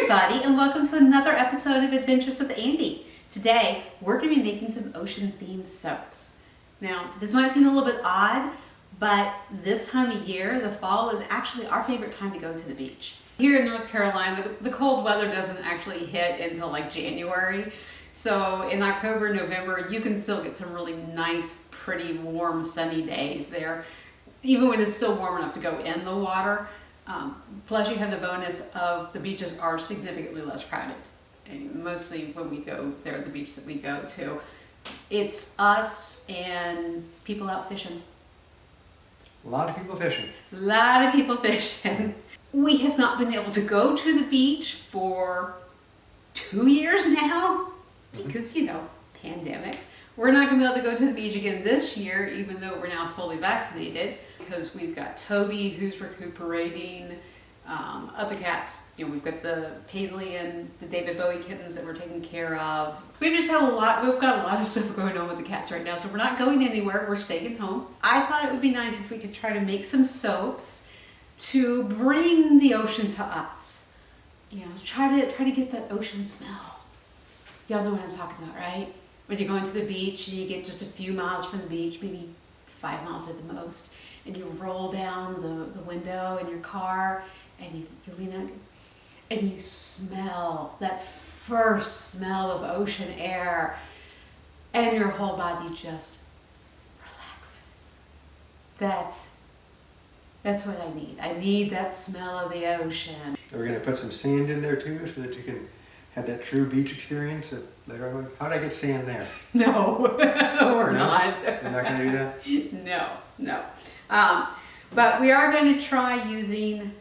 everybody, and welcome to another episode of Adventures with Andy. Today, we're going to be making some ocean-themed soaps. Now, this might seem a little bit odd, but this time of year, the fall, is actually our favorite time to go to the beach. Here in North Carolina, the cold weather doesn't actually hit until like January. So in October, November, you can still get some really nice, pretty, warm, sunny days there, even when it's still warm enough to go in the water. Plus you have the bonus of the beaches are significantly less crowded. And mostly when we go there, the beach that we go to, it's us and people out fishing. A lot of people fishing. A lot of people fishing. We have not been able to go to the beach for 2 years now because, you know, pandemic. We're not going to be able to go to the beach again this year, even though we're now fully vaccinated, because we've got Toby who's recuperating, other cats, you know, we've got the Paisley and the David Bowie kittens that we're taking care of. We've got a lot of stuff going on with the cats right now, so we're not going anywhere, we're staying home. I thought it would be nice if we could try to make some soaps to bring the ocean to us. You know, try to get that ocean smell. Y'all know what I'm talking about, right? When you're going to the beach and you get just a few miles from the beach, maybe 5 miles at the most, and you roll down the window in your car and you lean out and you smell that first smell of ocean air and your whole body just relaxes. That's what I need. I need that smell of the ocean. We're going to put some sand in there too so that you can have that true beach experience. How'd I get sand there? No, we're not. You're not going to do that? No. But we are going to try using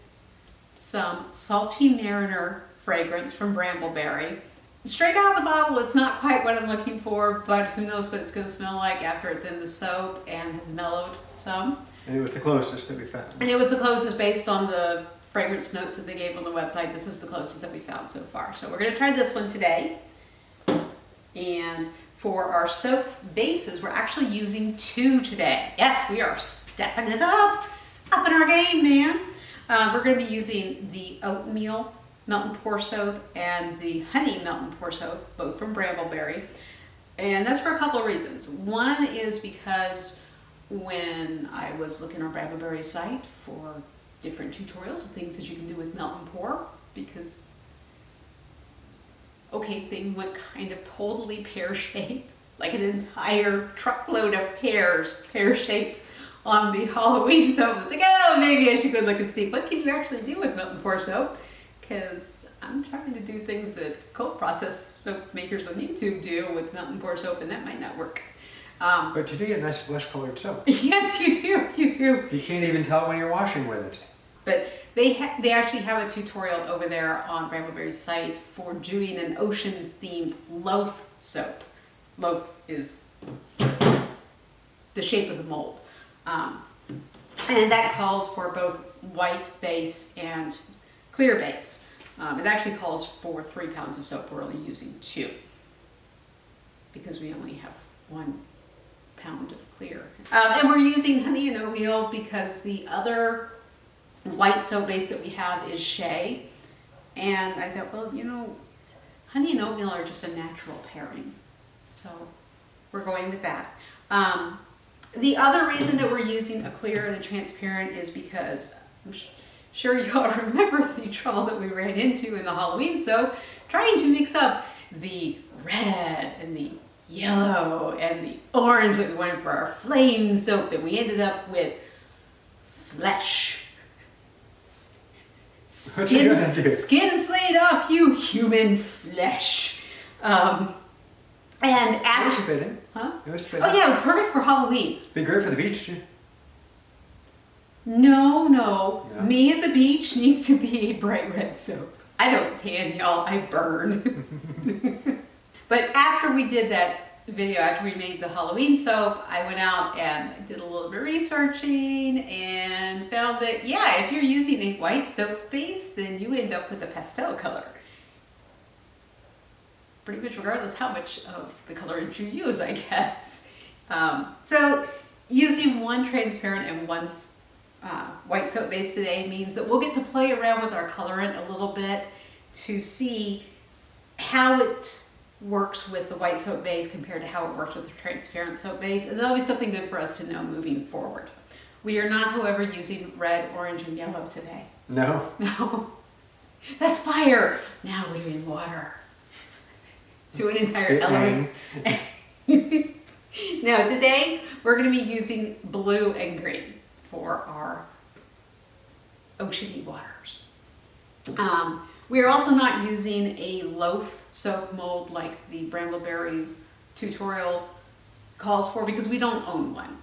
some Salty Mariner fragrance from Brambleberry. Straight out of the bottle, it's not quite what I'm looking for, but who knows what it's going to smell like after it's in the soap and has mellowed some. And it was the closest that we found. And it was the closest based on the fragrance notes that they gave on the website. This is the closest that we found so far. So we're going to try this one today. And for our soap bases, we're actually using 2 today. Yes, we are stepping it up in our game, man. We're going to be using the oatmeal melt and pour soap and the honey melt and pour soap, both from Brambleberry. And that's for a couple of reasons. One is because when I was looking on Brambleberry's site for different tutorials of things that you can do with melt and pour, because things went kind of totally pear-shaped, like an entire truckload of pears, pear-shaped on the Halloween soap. I was like, oh, maybe I should go look and see what can you actually do with melt and pour soap, because I'm trying to do things that cold process soap makers on YouTube do with melt and pour soap, and that might not work. But you do get nice flesh-colored soap. Yes, you do. You can't even tell when you're washing with it. But they actually have a tutorial over there on Brambleberry's site for doing an ocean-themed loaf soap. Loaf is the shape of the mold. And that calls for both white base and clear base. It actually calls for 3 pounds of soap. We're only using 2 because we only have 1 pound of clear. And we're using honey and oatmeal because the other white soap base that we have is shea. And I thought, well, you know, honey and oatmeal are just a natural pairing. So we're going with that. The other reason that we're using a clear and a transparent is because I'm sure y'all remember the trouble that we ran into in the Halloween soap trying to mix up the red and the yellow and the orange that we wanted for our flame soap, that we ended up with flesh. Skin flayed off, you human flesh. And it was fitting. Huh? It was fitting. Oh yeah, it was perfect for Halloween. Be great for the beach too. No. Me at the beach needs to be bright red soap. I don't tan, y'all, I burn. But after we did that video, after we made the Halloween soap, I went out and did a little bit of researching and found that, yeah, if you're using a white soap base, then you end up with a pastel color. Pretty much regardless how much of the colorant you use, I guess. So using 1 transparent and 1 white soap base today means that we'll get to play around with our colorant a little bit to see how it works with the white soap base compared to how it works with the transparent soap base. And that'll be something good for us to know moving forward. We are not, however, using red, orange, and yellow today. No? No. That's fire. Now we're in water. Do an entire element. Now today we're going to be using blue and green for our oceany waters. We are also not using a loaf soap mold like the Brambleberry tutorial calls for because we don't own one.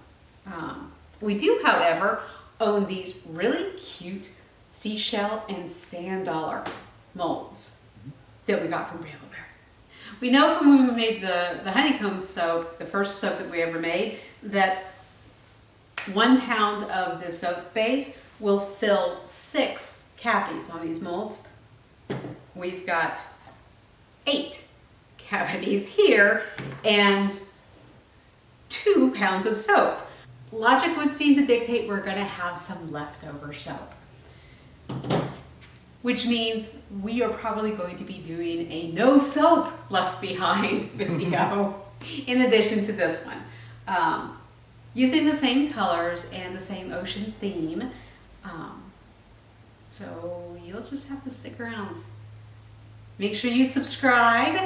We do, however, own these really cute seashell and sand dollar molds that we got from Brambleberry. We know from when we made the honeycomb soap, the first soap that we ever made, that 1 pound of this soap base will fill 6 cavities on these molds. We've got 8 cavities here and 2 pounds of soap. Logic would seem to dictate we're going to have some leftover soap, which means we are probably going to be doing a no soap left behind video in addition to this one. Using the same colors and the same ocean theme. So you'll just have to stick around. Make sure you subscribe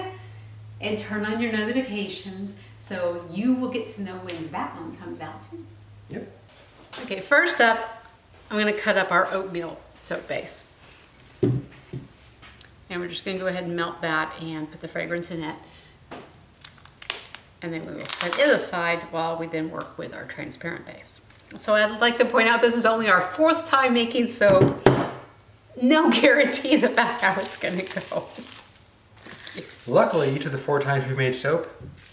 and turn on your notifications so you will get to know when that one comes out too. Yep. Okay, first up, I'm going to cut up our oatmeal soap base. And we're just going to go ahead and melt that and put the fragrance in it. And then we will set it aside while we then work with our transparent base. So I'd like to point out this is only our 4th time making soap. No guarantees about how it's going to go. Luckily, each of the 4 times we made soap,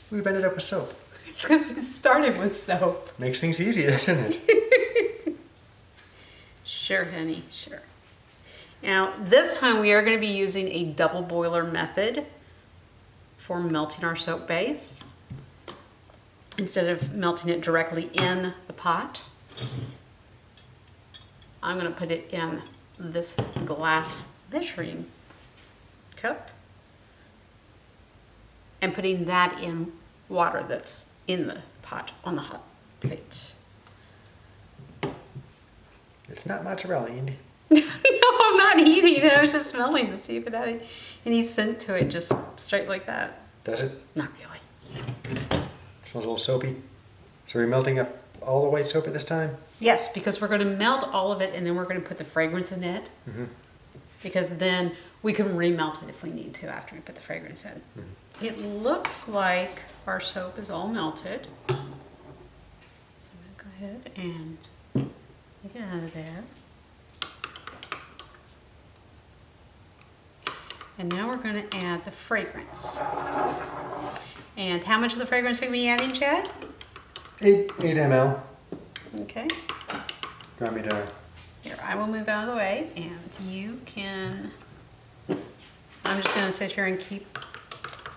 we've ended up with soap. It's because we started with soap. Makes things easy, doesn't it? Sure, honey, sure. Now, this time we are going to be using a double boiler method for melting our soap base. Instead of melting it directly in the pot, I'm going to put it in this glass measuring cup and putting that in water that's in the pot on the hot plate. It's not mozzarella, Andy. No, I'm not eating it. I was just smelling to see if it had any scent to it, just straight like that. Does it? Not really. Smells a little soapy. So we're melting up all the white soap at this time? Yes, because we're going to melt all of it and then we're going to put the fragrance in it. Mm-hmm. Because then we can remelt it if we need to after we put the fragrance in. Mm-hmm. It looks like our soap is all melted. So I'm going to go ahead and take it out of there. And now we're going to add the fragrance. And how much of the fragrance are we adding, Chad? 8 ml. Okay. You want me to? Here, I will move out of the way, and you can. I'm just going to sit here and keep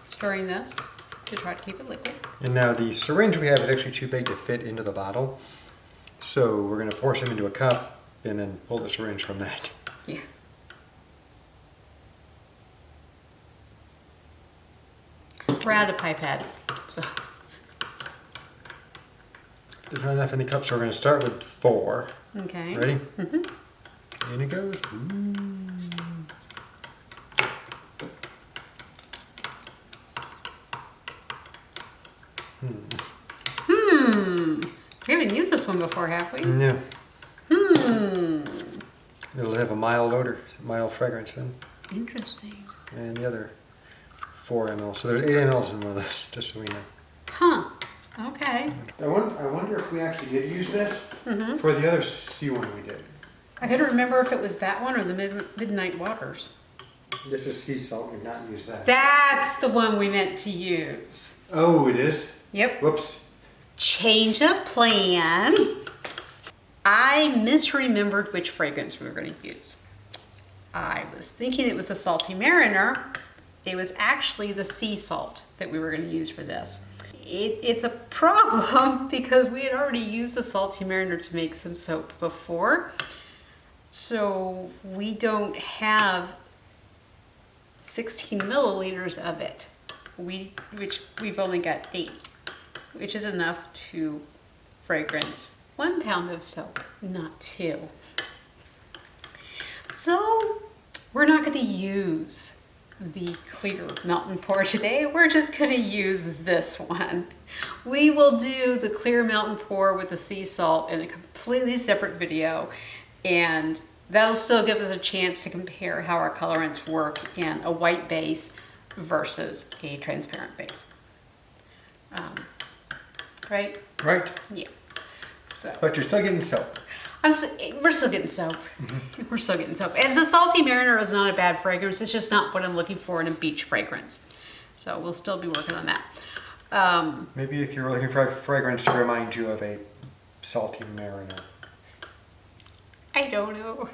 stirring this to try to keep it liquid. And now the syringe we have is actually too big to fit into the bottle. So we're going to pour some into a cup and then pull the syringe from that. Yeah. We're out of pipettes, so. There's not enough in the cup, so we're going to start with 4. Okay. Ready? Mm-hmm. In it goes. We haven't used this one before, have we? No. It'll have a mild odor, mild fragrance then. Interesting. And the other 4 ml. So there's 8 mLs in one of those, just so we know. Huh. Okay. I wonder if we actually did use this for the other sea one we did. I couldn't remember if it was that one or the Midnight Waters. This is sea salt. We've not used that. That's the one we meant to use. Oh, it is? Yep. Whoops. Change of plan. I misremembered which fragrance we were going to use. I was thinking it was the Salty Mariner. It was actually the sea salt that we were going to use for this. It's a problem because we had already used the Salty Mariner to make some soap before. So we don't have 16 milliliters of it, which we've only got 8, which is enough to fragrance 1 pound of soap, not 2. So we're not going to use the clear melt and pour today. We're just going to use this one. We will do the clear melt and pour with the sea salt in a completely separate video, and that'll still give us a chance to compare how our colorants work in a white base versus a transparent base. Right? Right. Yeah. So. But you're still getting soap. We're still getting soap. We're still getting soap. And the Salty Mariner is not a bad fragrance. It's just not what I'm looking for in a beach fragrance. So we'll still be working on that. Maybe if you're looking for a fragrance to remind you of a Salty Mariner. I don't know.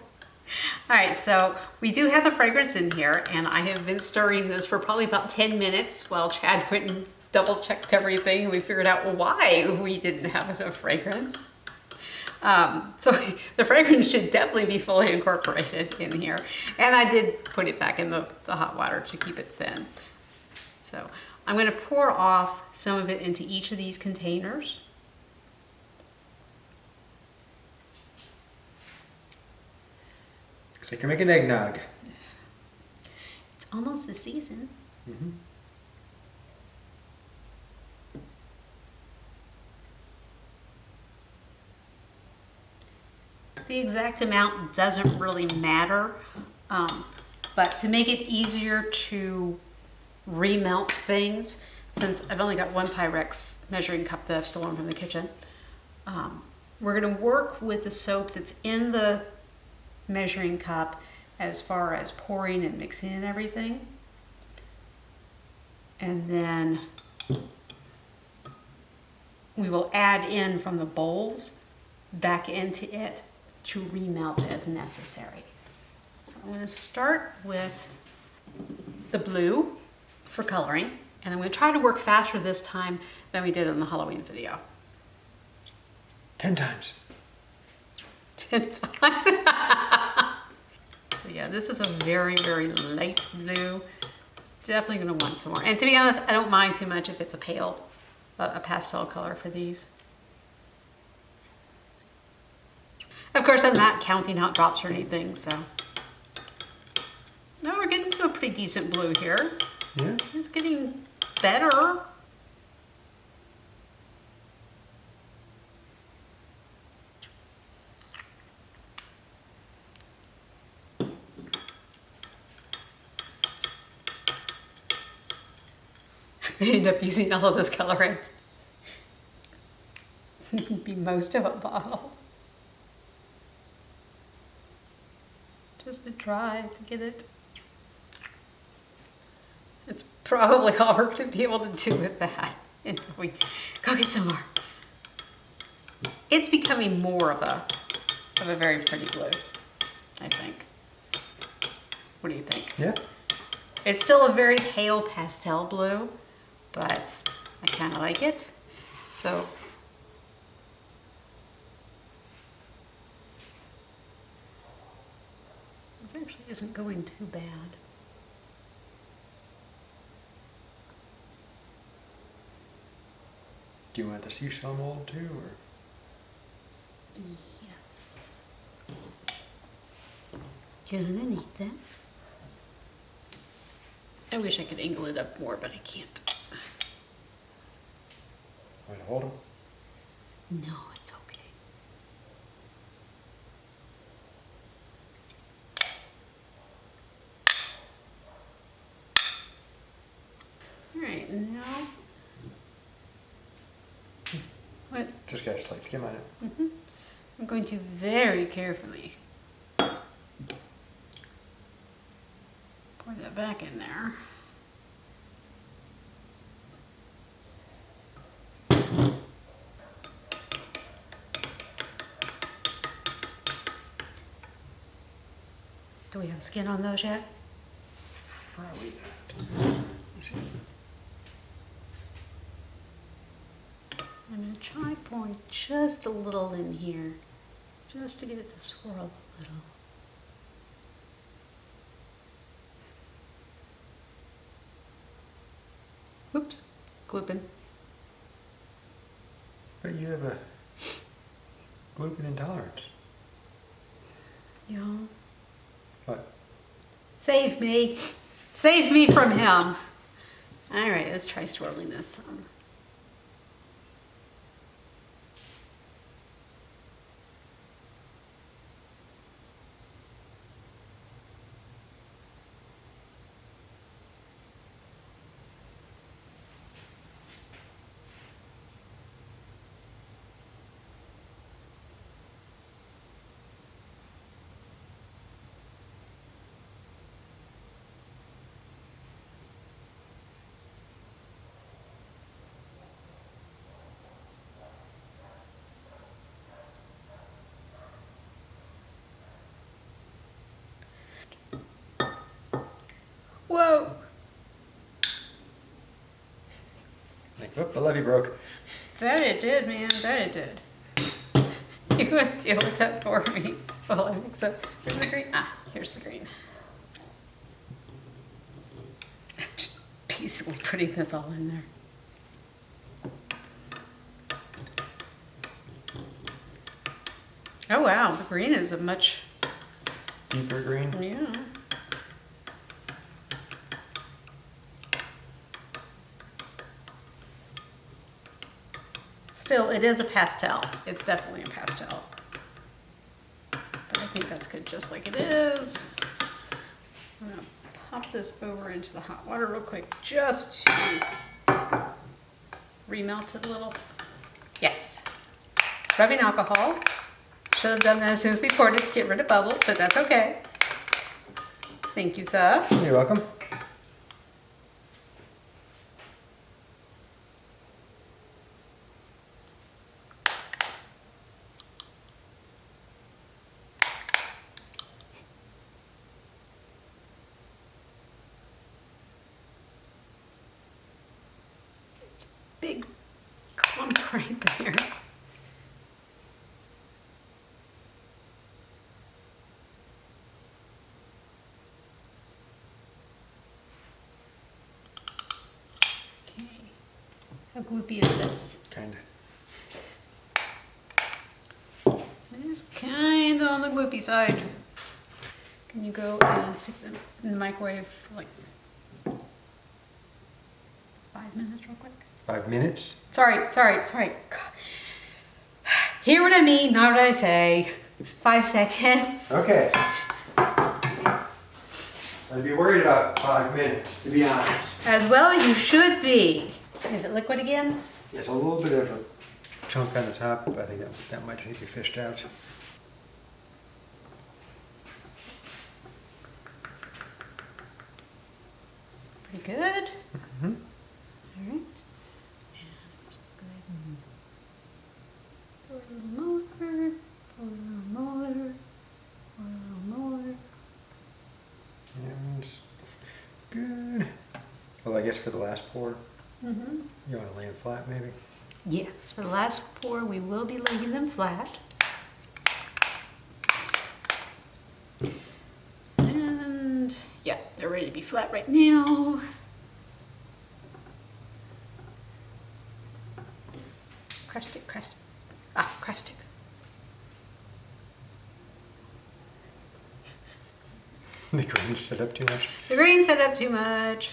All right, so we do have the fragrance in here, and I have been stirring this for probably about 10 minutes while Chad went and double checked everything, and we figured out why we didn't have enough fragrance. So the fragrance should definitely be fully incorporated in here. And I did put it back in the hot water to keep it thin. So I'm going to pour off some of it into each of these containers. Looks like you're making eggnog. It's almost the season. Mm-hmm. The exact amount doesn't really matter, but to make it easier to remelt things, since I've only got 1 Pyrex measuring cup that I've stolen from the kitchen, we're going to work with the soap that's in the measuring cup as far as pouring and mixing and everything. And then we will add in from the bowls back into it to remelt as necessary. So I'm going to start with the blue for coloring, and I'm going to try to work faster this time than we did in the Halloween video. 10 times. 10 times. So yeah, this is a very, very light blue. Definitely going to want some more. And to be honest, I don't mind too much if it's a pastel color for these. Of course, I'm not counting out drops or anything, so. No, we're getting to a pretty decent blue here. Yeah. It's getting better. I end up using all of this colorant. It'd be most of a bottle. Just to try to get it. It's probably all we're going to be able to do with that until we go get some more. It's becoming more of a very pretty blue, I think. What do you think? Yeah. It's still a very pale pastel blue, but I kind of like it. So this actually isn't going too bad. Do you want the seashell mold too, or? Yes. Gonna need that. I wish I could angle it up more, but I can't. Want to hold them? No, it's okay. All right, now. What? Just got a slight skim on it. I'm going to very carefully pour that back in there. Do we have skin on those yet? Probably not. I'm going to try pouring just a little in here, just to get it to swirl a little. Oops, gluten. But you have a gluten intolerance. Y'all, What? save me. Save me from him. All right, let's try swirling this. Whoa. Like, whoop, the levee broke. That it did, man. That it did. You would deal with that for me. Well, I think so. Here's the green. Ah, here's the green. I'm just peacefully putting this all in there. Oh wow, the green is a much Deeper green. yeah. Still, it is a pastel. It's definitely a pastel. But I think that's good just like it is. I'm gonna pop this over into the hot water real quick just to remelt it a little. Yes. Rubbing alcohol. Should have done that as soon as we poured it to get rid of bubbles, but that's okay. Thank you, sir. You're welcome. Big clump right there. Okay. How gloopy is this? Kinda. It's kind of on the gloopy side. Can you go and stick them in the microwave for like 5 minutes real quick? 5 minutes? Sorry. Hear what I mean, not what I say. 5 seconds. Okay. I'd be worried about 5 minutes, to be honest. As well you should be. Is it liquid again? There's a little bit of a chunk on the top. I think that might need to be fished out. Pretty good. Mm-hmm. All right. And pour a little more, pour a little more, pour a little more. And good. Well, I guess for the last pour, Mm-hmm. you want to lay them flat maybe? Yes, for the last pour, we will be laying them flat. And yeah, they're ready to be flat right now. Craft stick, craft stick. Ah, craft stick. The green's set up too much. The green set up too much.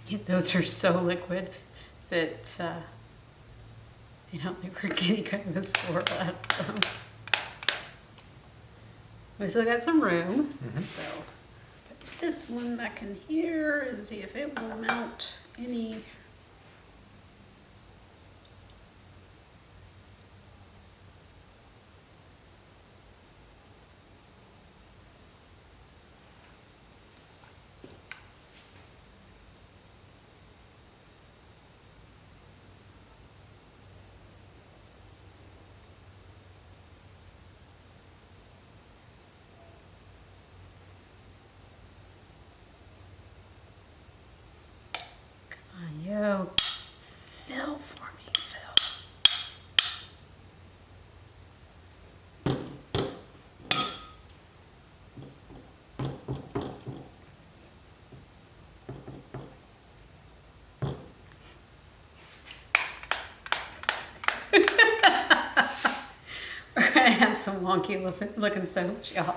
Yeah, those are so liquid that they were getting kind of a swirl at them. We still got some room, so put this one back in here and see if it will melt any. have some wonky looking soaps, y'all.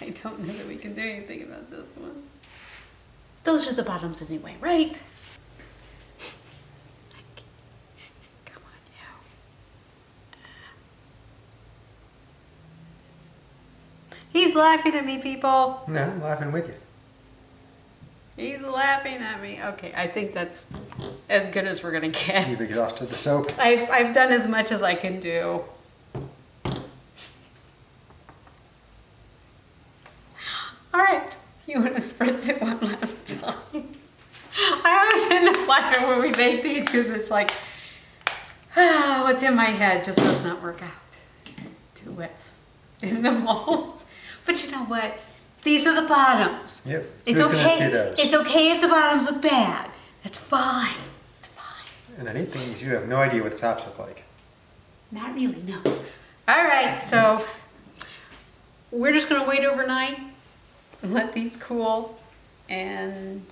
I don't know that we can do anything about this one. Those are the bottoms anyway, right? Come on, you. He's laughing at me, people. No, I'm laughing with you. He's laughing at me. Okay, I think that's as good as we're gonna get. You've exhausted the soap. I've done as much as I can do. All right, you want to spritz it one last time? I always end up laughing when we make these because it's like, what's in my head just does not work out. Too wet in the molds. But you know what? These are the bottoms. Yep. It's Who's gonna see okay. those? It's okay if the bottoms look bad. That's fine. It's fine. And the neat thing is you have no idea what the tops look like. Not really, no. All right, so we're just gonna wait overnight and let these cool, and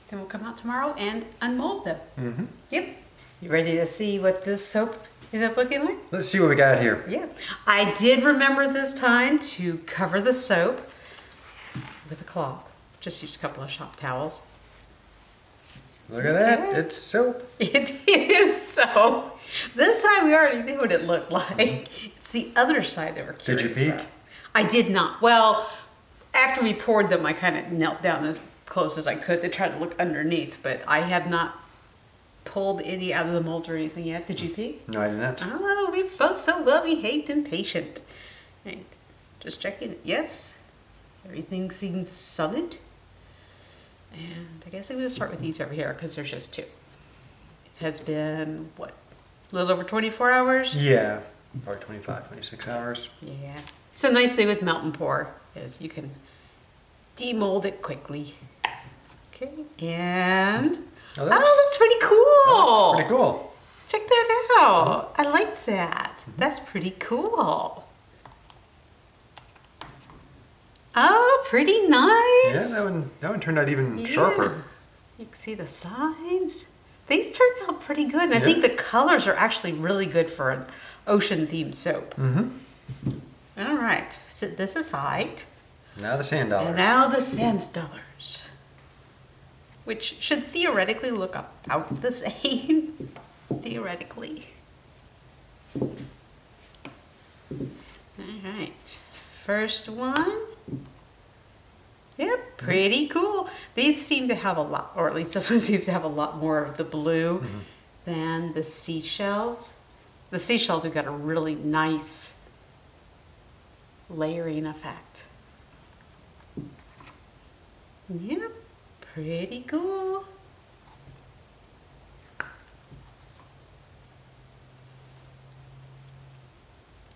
then we'll come out tomorrow and unmold them. Mm-hmm. Yep. You ready to see what this soap ended up looking like? Let's see what we got here. Yeah. I did remember this time to cover the soap with a cloth. Just used a couple of shop towels. Look at that. Okay. It's soap. It is soap. This time we already knew what it looked like. It's the other side that we're curious Did you peek? about. I did not. Well, after we poured them, I kind of knelt down as close as I could to try to look underneath, but I have not pulled any out of the mold or anything yet. Did you peek? No, I did not. Oh, we're both so well behaved and patient. Right. Just checking. Yes. Everything seems solid. And I guess I'm going to start with these over here because there's just two. It has been, what, a little over 24 hours? Yeah. Probably 25, 26 hours. Yeah. So the nice thing with melt and pour is you can demold it quickly. Okay. And, Oh, that's pretty cool. pretty cool. Check that out. I like that. That's pretty cool. Oh, pretty nice. Yeah, that one turned out even Yeah. sharper. You can see the sides. These turned out pretty good. And I Yeah. think the colors are actually really good for an ocean themed soap. Mm-hmm. All right. So this is height. Now the sand dollars. And now the sand dollars. Which should theoretically look about the same. Theoretically. All right. First one. Yep, pretty cool. These seem to have a lot, or at least this one seems to have a lot more of the blue than the seashells. The seashells have got a really nice layering effect. Yep, pretty cool.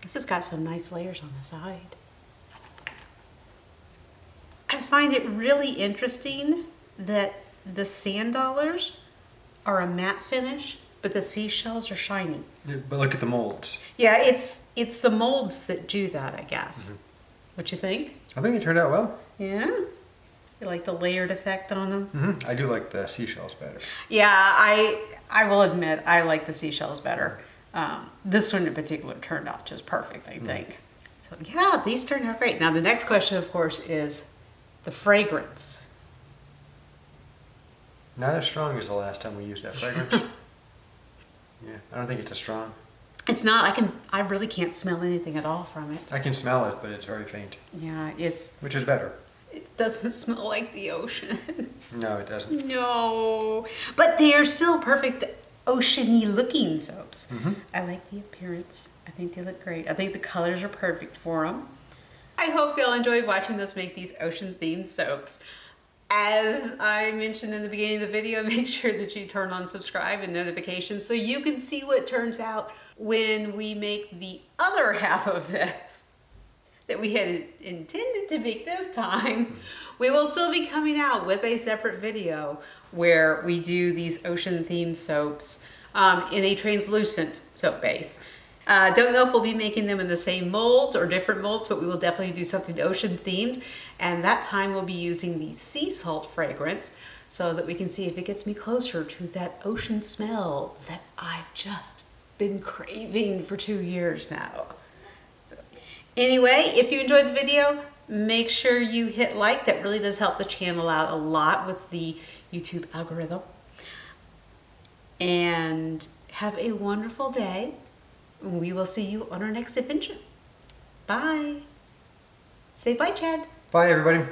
This has got some nice layers on the side. I find it really interesting that the sand dollars are a matte finish, but the seashells are shiny. Yeah, but look at the molds. Yeah, it's the molds that do that, I guess. What you think? I think they turned out well. Yeah? You like the layered effect on them? Mm-hmm. I do like the seashells better. Yeah, I will admit I like the seashells better. This one in particular turned out just perfect, I think. So yeah, these turned out great. Now the next question, of course, is the fragrance. Not as strong as the last time we used that fragrance. Yeah, I don't think it's as strong. It's not. I really can't smell anything at all from it. I can smell it, but it's very faint. Yeah, Which is better. it doesn't smell like the ocean. No, it doesn't. No, but they are still perfect oceany looking soaps. Mm-hmm. I like the appearance. I think they look great. I think the colors are perfect for them. I hope y'all enjoyed watching us make these ocean themed soaps. As I mentioned in the beginning of the video, make sure that you turn on subscribe and notifications so you can see what turns out when we make the other half of this that we had intended to make this time. We will still be coming out with a separate video where we do these ocean themed soaps in a translucent soap base. Don't know if we'll be making them in the same molds or different molds, but we will definitely do something ocean themed. And that time we'll be using the sea salt fragrance so that we can see if it gets me closer to that ocean smell that I've just been craving for 2 years now. So Anyway, if you enjoyed the video, make sure you hit like. That really does help the channel out a lot with the YouTube algorithm. And have a wonderful day. We will see you on our next adventure. Bye. Say bye, Chad. Bye, everybody.